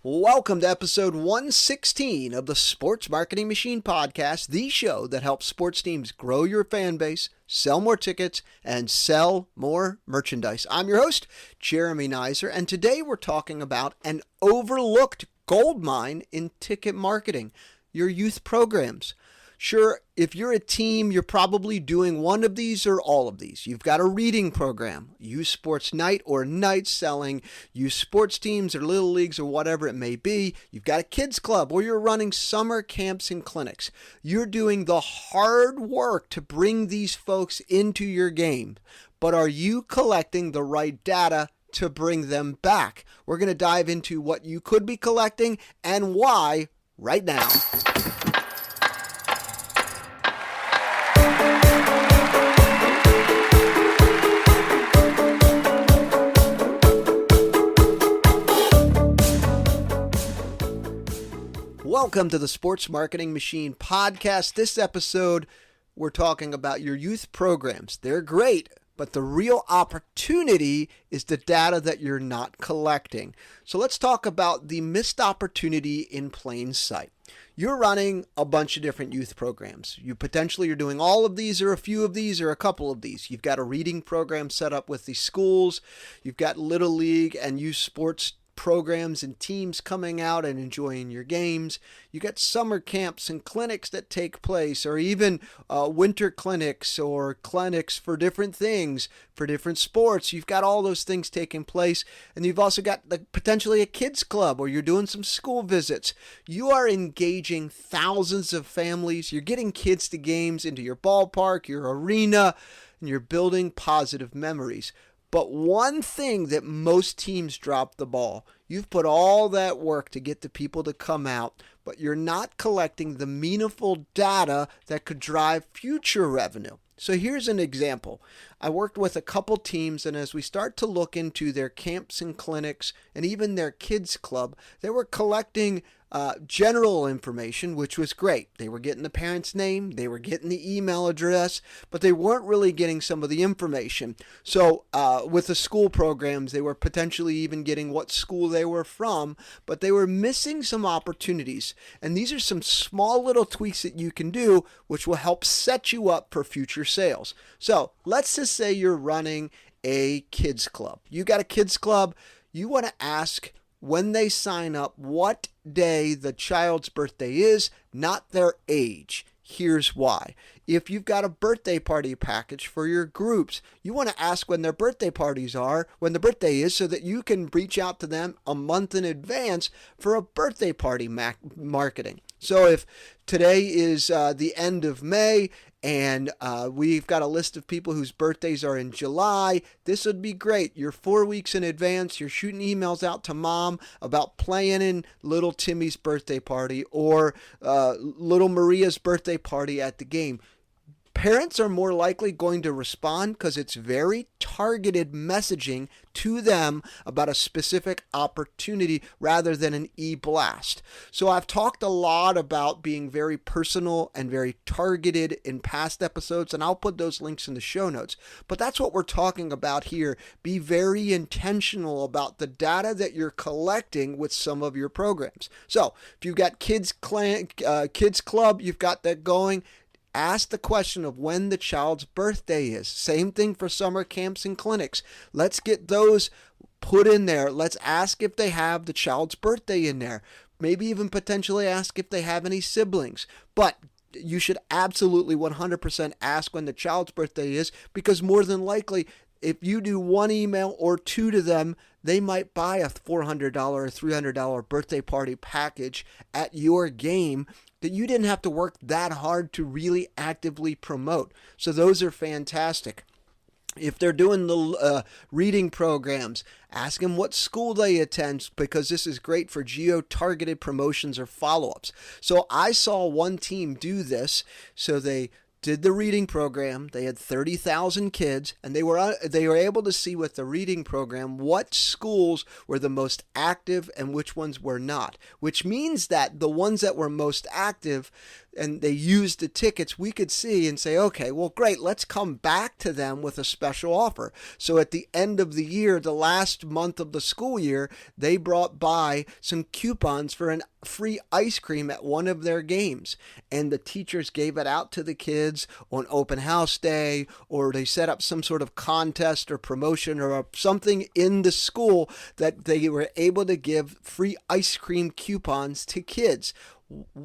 Welcome to episode 116 of the Sports Marketing Machine Podcast, the show that helps sports teams grow your fan base, sell more tickets, and sell more merchandise. I'm your host, Jeremy Neisser, and today we're talking about an overlooked gold mine in ticket marketing, your youth programs. Sure, if you're a team, you're probably doing one of these or all of these. You've got a reading program, youth sports night or night selling, youth sports teams or little leagues or whatever it may be. You've got a kids club or you're running summer camps and clinics. You're doing the hard work to bring these folks into your game. But are you collecting the right data to bring them back? We're going to dive into what you could be collecting and why right now. Welcome to the Sports Marketing Machine Podcast. This episode, we're talking about your youth programs. They're great, but the real opportunity is the data that you're not collecting. So let's talk about the missed opportunity in plain sight. You're running a bunch of different youth programs. You potentially are doing all of these or a few of these or a couple of these. You've got a reading program set up with the schools. You've got Little League and youth sports programs and teams coming out and enjoying your games. You got summer camps and clinics that take place, or even winter clinics or clinics for different things, for different sports. You've got all those things taking place, and you've also got potentially a kids club, or you're doing some school visits. You are engaging thousands of families. You're getting kids to games, into your ballpark, your arena, and you're building positive memories. But one thing that most teams drop the ball, you've put all that work to get the people to come out, but you're not collecting the meaningful data that could drive future revenue. So here's an example. I worked with a couple teams, and as we start to look into their camps and clinics and even their kids club, they were collecting general information, which was great. They were getting the parent's name, they were getting the email address, but they weren't really getting some of the information. So with the school programs, they were potentially even getting what school they were from, but they were missing some opportunities. And these are some small little tweaks that you can do, which will help set you up for future sales. So let's just say you're running a kids club. You got a kids club. You want to ask when they sign up what day the child's birthday is, not their age. Here's why. If you've got a birthday party package for your groups, you want to ask when their birthday parties are, when the birthday is, so that you can reach out to them a month in advance for a birthday party marketing. So if today is the end of May and we've got a list of people whose birthdays are in July, this would be great. You're 4 weeks in advance. You're shooting emails out to mom about playing in little Timmy's birthday party or little Maria's birthday party at the game. Parents are more likely going to respond because it's very targeted messaging to them about a specific opportunity rather than an e-blast. So I've talked a lot about being very personal and very targeted in past episodes, and I'll put those links in the show notes. But that's what we're talking about here. Be very intentional about the data that you're collecting with some of your programs. So if you've got kids club, you've got that going. Ask the question of when the child's birthday is. Same thing for summer camps and clinics. Let's get those put in there. Let's ask if they have the child's birthday in there. Maybe even potentially ask if they have any siblings. But you should absolutely 100% ask when the child's birthday is, because more than likely, if you do one email or two to them, they might buy a $400 or $300 birthday party package at your game that you didn't have to work that hard to really actively promote. So those are fantastic. If they're doing the reading programs, ask them what school they attend, because this is great for geo-targeted promotions or follow-ups. So I saw one team do this. So they did the reading program. They had 30,000 kids, and they were able to see with the reading program what schools were the most active and which ones were not, which means that the ones that were most active, and they used the tickets, we could see and say, okay, well, great, let's come back to them with a special offer. So at the end of the year, the last month of the school year, they brought by some coupons for an free ice cream at one of their games, and the teachers gave it out to the kids on open house day, or they set up some sort of contest or promotion or something in the school that they were able to give free ice cream coupons to kids.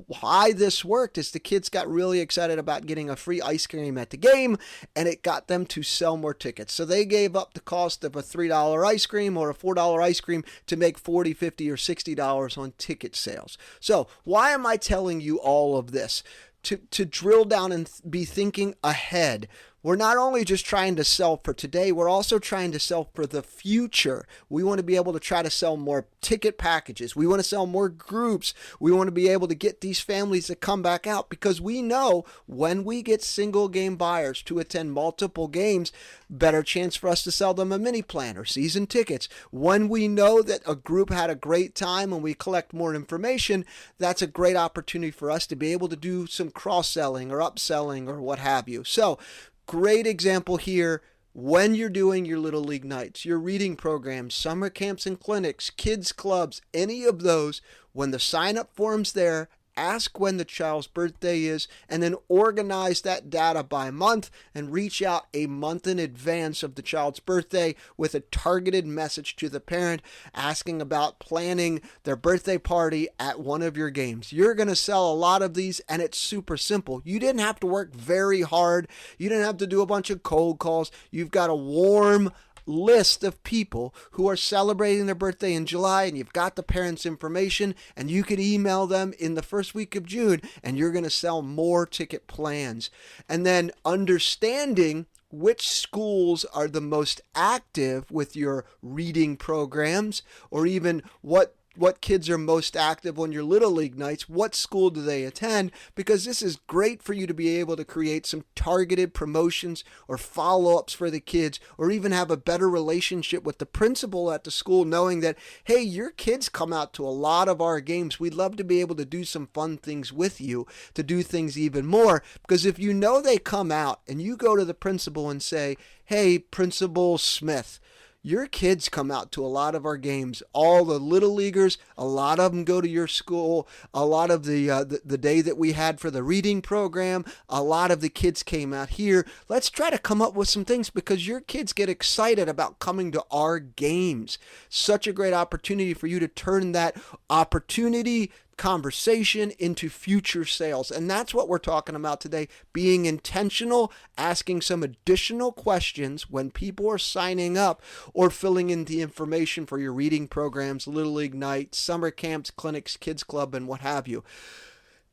Why this worked is the kids got really excited about getting a free ice cream at the game, and it got them to sell more tickets. So they gave up the cost of a $3 ice cream or a $4 ice cream to make $40, $50, or $60 on ticket sales. So why am I telling you all of this? To drill down and be thinking ahead. We're not only just trying to sell for today, we're also trying to sell for the future. We want to be able to try to sell more ticket packages. We want to sell more groups. We want to be able to get these families to come back out, because we know when we get single game buyers to attend multiple games, better chance for us to sell them a mini plan or season tickets. When we know that a group had a great time and we collect more information, that's a great opportunity for us to be able to do some cross-selling or upselling or what have you. So, great example here. When you're doing your Little League nights, your reading programs, summer camps and clinics, kids clubs, any of those, when the sign-up form's there, ask when the child's birthday is, and then organize that data by month and reach out a month in advance of the child's birthday with a targeted message to the parent asking about planning their birthday party at one of your games. You're going to sell a lot of these, and it's super simple. You didn't have to work very hard. You didn't have to do a bunch of cold calls. You've got a warm list of people who are celebrating their birthday in July, and you've got the parents' information, and you can email them in the first week of June, and you're going to sell more ticket plans. And then understanding which schools are the most active with your reading programs, or even what kids are most active on your Little League nights, what school do they attend, because this is great for you to be able to create some targeted promotions or follow-ups for the kids, or even have a better relationship with the principal at the school, knowing that, hey, your kids come out to a lot of our games. We'd love to be able to do some fun things with you, to do things even more, because if you know they come out and you go to the principal and say, hey, Principal Smith, your kids come out to a lot of our games. All the little leaguers, a lot of them go to your school. A lot of the day that we had for the reading program, a lot of the kids came out here. Let's try to come up with some things, because your kids get excited about coming to our games. Such a great opportunity for you to turn that opportunity conversation into future sales. And that's what we're talking about today, being intentional, asking some additional questions when people are signing up or filling in the information for your reading programs, Little League nights, summer camps, clinics, kids club, and what have you.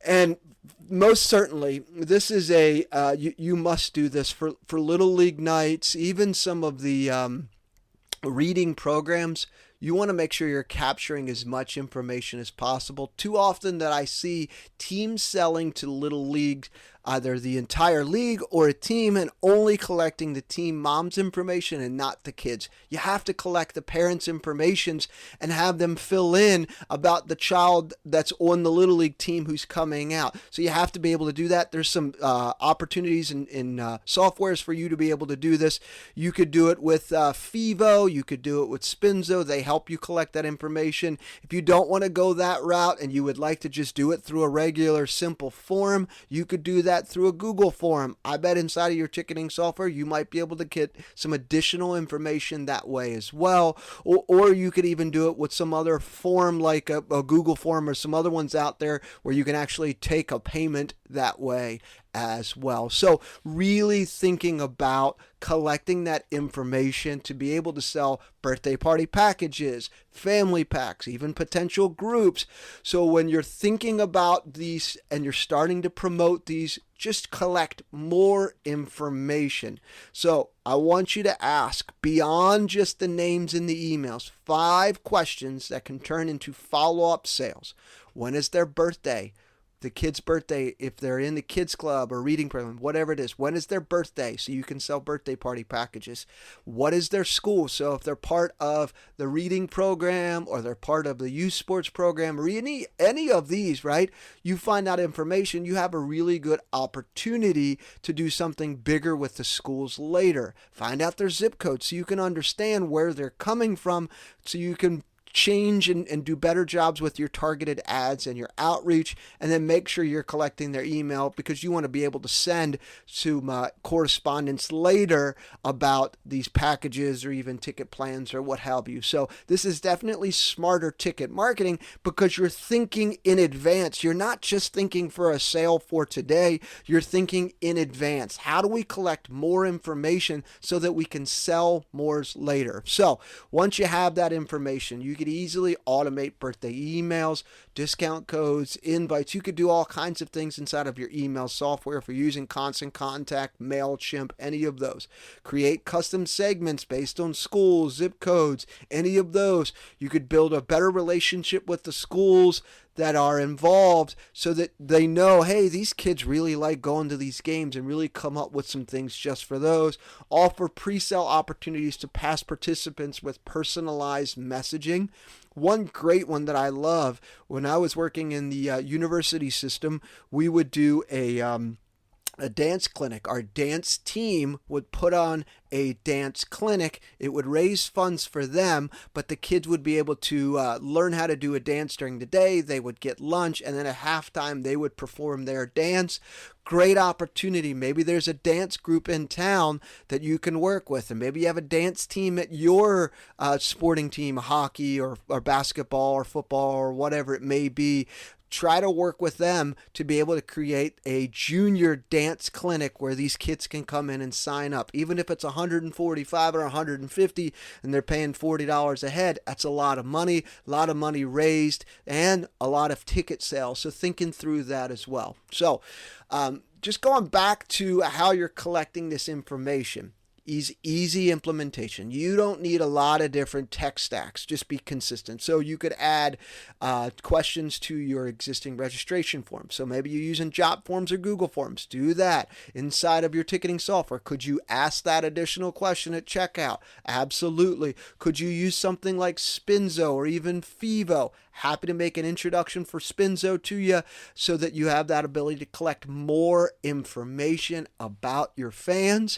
And most certainly, this is you must do this for Little League nights, even some of the reading programs. You want to make sure you're capturing as much information as possible. Too often that I see teams selling to Little Leagues, either the entire league or a team, and only collecting the team mom's information and not the kids. You have to collect the parents' informations and have them fill in about the child that's on the Little League team who's coming out. So you have to be able to do that. There's some opportunities in softwares for you to be able to do this. You could do it with Fivo. You could do it with Spinzo. They help you collect that information. If you don't want to go that route and you would like to just do it through a regular simple form, you could do that through a Google form. I bet inside of your ticketing software you might be able to get some additional information that way as well, or you could even do it with some other form like a Google form or some other ones out there where you can actually take a payment that way as well. So really thinking about collecting that information to be able to sell birthday party packages, family packs, even potential groups. So when you're thinking about these and you're starting to promote these, just collect more information. So I want you to ask, beyond just the names in the emails, 5 questions that can turn into follow-up sales. When is their birthday? the kid's birthday, if they're in the kids club or reading program, whatever it is. When is their birthday? So you can sell birthday party packages. What is their school? So if they're part of the reading program or they're part of the youth sports program or any of these, right? You find out information, you have a really good opportunity to do something bigger with the schools later. Find out their zip code so you can understand where they're coming from, so you can change and do better jobs with your targeted ads and your outreach, and then make sure you're collecting their email, because you want to be able to send some correspondence later about these packages or even ticket plans or what have you. So this is definitely smarter ticket marketing, because you're thinking in advance. You're not just thinking for a sale for today, you're thinking in advance. How do we collect more information so that we can sell more later? So once you have that information, you could easily automate birthday emails, discount codes, invites. You could do all kinds of things inside of your email software if you're using Constant Contact, MailChimp, any of those. Create custom segments based on schools, zip codes, any of those. You could build a better relationship with the schools that are involved so that they know, hey, these kids really like going to these games, and really come up with some things just for those. Offer pre-sale opportunities to past participants with personalized messaging. One great one that I love, when I was working in the university system, we would do a dance clinic. Our dance team would put on a dance clinic. It would raise funds for them, but the kids would be able to learn how to do a dance during the day. They would get lunch, and then at halftime they would perform their dance. Great opportunity. Maybe there's a dance group in town that you can work with, and maybe you have a dance team at your sporting team, hockey or basketball or football or whatever it may be. Try to work with them to be able to create a junior dance clinic where these kids can come in and sign up. Even if it's $145 or $150 and they're paying $40 a head, that's a lot of money raised, and a lot of ticket sales. So thinking through that as well. So just going back to how you're collecting this information. Easy implementation. You don't need a lot of different tech stacks. Just be consistent. So you could add questions to your existing registration form. So maybe you're using Jot Forms or Google Forms. Do that inside of your ticketing software. Could you ask that additional question at checkout? Absolutely. Could you use something like Spinzo or even Fivo? Happy to make an introduction for Spinzo to you so that you have that ability to collect more information about your fans.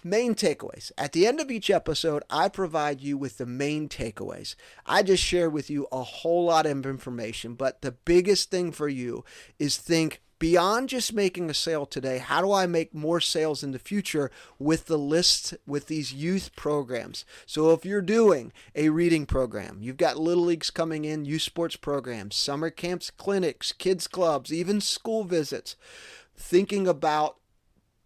Main takeaways. At the end of each episode, I provide you with the main takeaways. I just share with you a whole lot of information, but the biggest thing for you is think beyond just making a sale today. How do I make more sales in the future with the lists, with these youth programs? So if you're doing a reading program, you've got little leagues coming in, youth sports programs, summer camps, clinics, kids clubs, even school visits, thinking about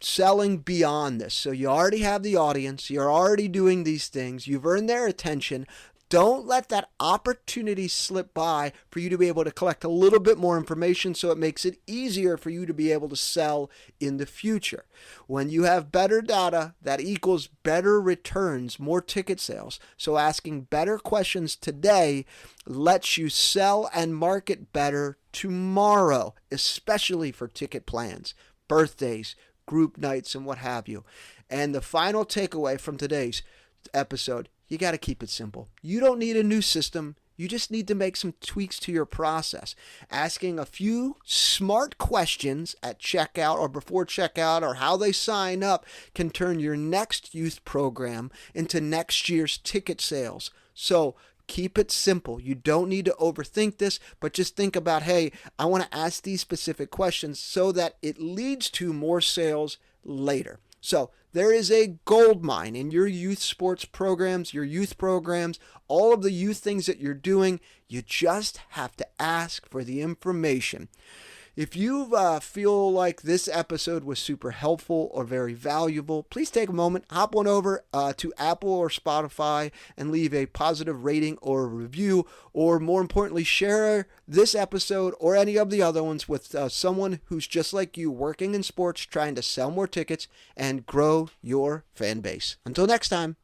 selling beyond this. So you already have the audience, you're already doing these things, you've earned their attention. Don't let that opportunity slip by for you to be able to collect a little bit more information, so it makes it easier for you to be able to sell in the future. When you have better data, that equals better returns, more ticket sales. So asking better questions today lets you sell and market better tomorrow, especially for ticket plans, birthdays, group nights, and what have you. And the final takeaway from today's episode, you got to keep it simple. You don't need a new system. You just need to make some tweaks to your process. Asking a few smart questions at checkout or before checkout, or how they sign up, can turn your next youth program into next year's ticket sales. So keep it simple. You don't need to overthink this, but just think about, hey, I want to ask these specific questions so that it leads to more sales later. So there is a gold mine in your youth sports programs, your youth programs, all of the youth things that you're doing. You just have to ask for the information. If you feel like this episode was super helpful or very valuable, please take a moment, hop on over to Apple or Spotify and leave a positive rating or a review, or more importantly, share this episode or any of the other ones with someone who's just like you, working in sports, trying to sell more tickets and grow your fan base. Until next time.